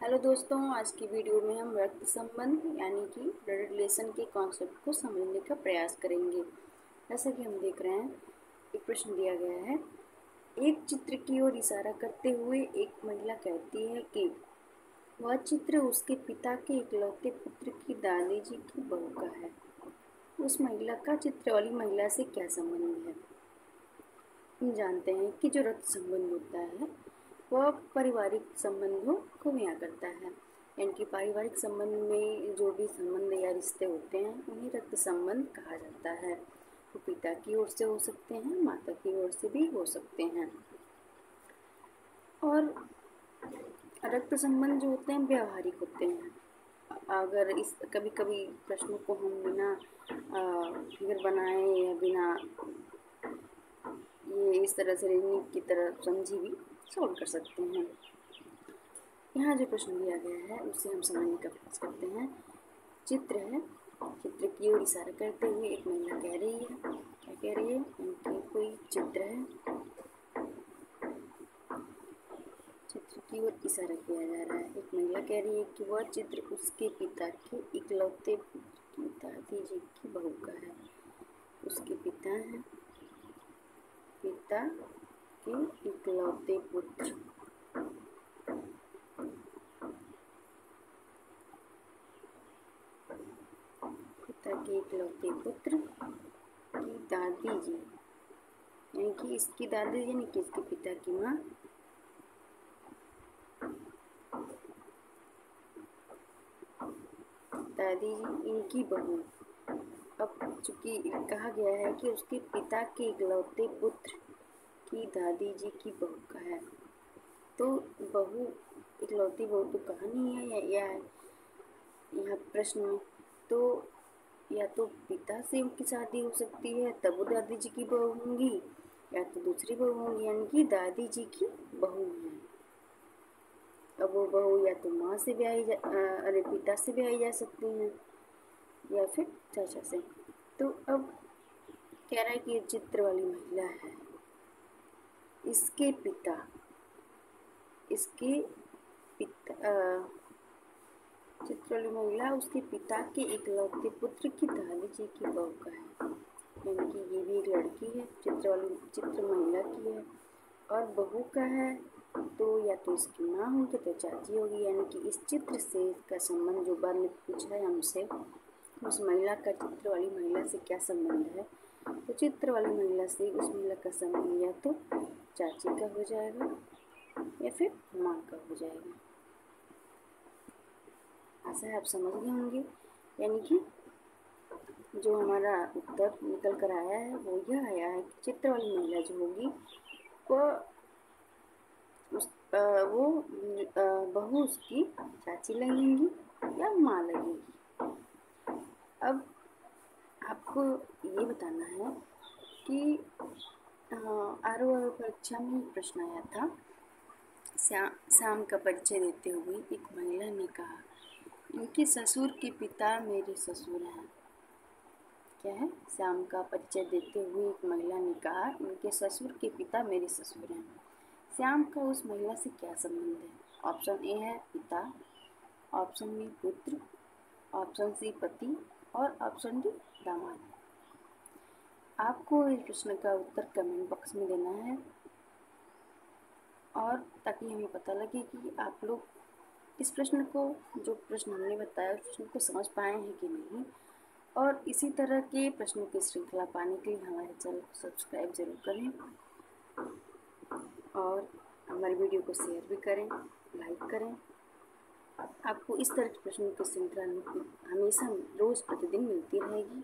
Hello दोस्तों, आज की वीडियो में हम रक्त संबंध यानी कि ब्लड रिलेशन के कॉन्सेप्ट को समझने का प्रयास करेंगे। जैसा कि हम देख रहे हैं, एक प्रश्न दिया गया है। एक चित्र की ओर इशारा करते हुए एक महिला कहती है कि वह चित्र उसके पिता के इकलौते पुत्र की दादी जी की बहू का है। उस महिला का चित्र वाली महिला से क्या संबंध है? हम जानते हैं कि जो रक्त संबंध होता है वह पारिवारिक संबंधों को बयां करता है, यानी कि पारिवारिक संबंध में जो भी संबंध या रिश्ते होते हैं उन्हें रक्त संबंध कहा जाता है। वो पिता की ओर से हो सकते हैं, माता की ओर से भी हो सकते हैं। और रक्त संबंध जो होते हैं व्यावहारिक होते हैं। अगर इस कभी कभी प्रश्नों को हम बिना फिगर बनाए या बिना ये इस तरह से रीजनिंग की तरह समझी भी सॉल्व कर सकते हैं। यहाँ जो प्रश्न दिया गया है उससे हम समझने का प्रयास करते हैं। चित्र है, चित्र की ओर इशारा करते हुए एक महिला कह रही है, क्या कह रही है? उनकी कोई चित्र है, चित्र की ओर इशारा किया जा रहा है। एक महिला कह रही है कि वह चित्र उसके पिता के इकलौते पुत्र की दादी जी की बहू का है। उसके पिता हैं, पिता के इकलौते पुत्र, पिता के इकलौते पुत्र की दादी जी, यानी कि इसकी दादी यानी कि इसके पिता की माँ, दादी जी इनकी बहू। अब चूंकि कहा गया है कि उसके पिता के इकलौते पुत्र की दादी जी की बहू का है, तो बहू, इकलौती बहू तो कहा नहीं है या यहाँ प्रश्न में, तो या तो पिता से उनकी शादी हो सकती है तब वो दादी जी की बहू होंगी, या तो दूसरी बहू होंगी यानी कि दादी जी की बहू है। अब वो बहू या तो माँ से ब्याही पिता से ब्याही जा सकती हैं या फिर चाचा से। तो अब कह रहा है कि ये चित्र वाली महिला है, इसके पिता, चित्र वाली महिला उसके पिता के इकलौते पुत्र की दादी जी की बहू का है, यानी कि ये भी एक लड़की है, चित्र महिला की है और बहू का है, तो या तो इसकी माँ होगी तो चाची होगी। यानी कि इस चित्र से इसका संबंध जो बाद में पूछा है हमसे, उस महिला का चित्र वाली महिला से क्या संबंध है, तो चित्र वाली महिला से उस महिला का संबंध या तो चाची का हो जाएगा या फिर माँ का हो जाएगा। ऐसा आप समझ गए होंगे। यानी कि जो हमारा उत्तर निकल कर आया है वो यह आया है कि चित्र वाली महिला जो होगी वो बहू उसकी चाची लगेंगी या माँ लगेगी। अब आपको ये बताना है कि आरओ परीक्षा में प्रश्न आया था। श्याम का परिचय देते हुए एक महिला ने कहा, इनके ससुर के पिता मेरे ससुर हैं। क्या है? श्याम का परिचय देते हुए एक महिला ने कहा, इनके ससुर के पिता मेरे ससुर हैं। श्याम का उस महिला से क्या संबंध है? ऑप्शन ए है पिता, ऑप्शन बी पुत्र, ऑप्शन सी पति और ऑप्शन डी दामाद। आपको इस प्रश्न का उत्तर कमेंट बॉक्स में देना है, और ताकि हमें पता लगे कि आप लोग इस प्रश्न को, जो प्रश्न हमने बताया उस प्रश्न को समझ पाए हैं कि नहीं। और इसी तरह के प्रश्नों की श्रृंखला पाने के लिए हमारे चैनल को सब्सक्राइब जरूर करें और हमारी वीडियो को शेयर भी करें, लाइक करें। आपको इस तरह के प्रश्नों की श्रृंखला हमेशा रोज़ प्रतिदिन मिलती रहेगी।